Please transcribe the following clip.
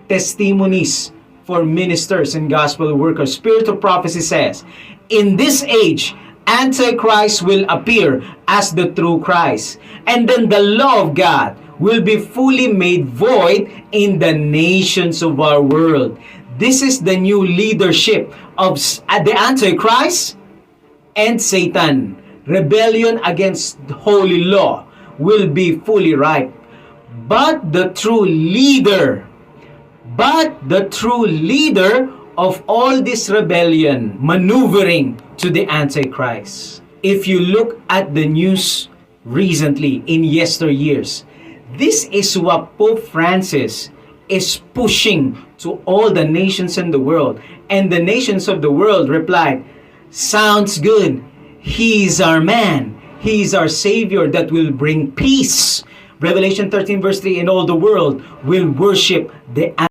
testimonies for ministers and gospel workers. Spirit of prophecy says, in this age, Antichrist will appear as the true Christ. And then the law of God will be fully made void in the nations of our world. This is the new leadership of the Antichrist and Satan. Rebellion against holy law will be fully ripe. But the true leader of all this rebellion, maneuvering to the Antichrist. If you look at the news recently, in yesteryears, this is what Pope Francis is pushing to all the nations in the world. And the nations of the world replied, sounds good. He's our man. He's our Savior that will bring peace. Revelation 13 verse 3, and all the world will worship the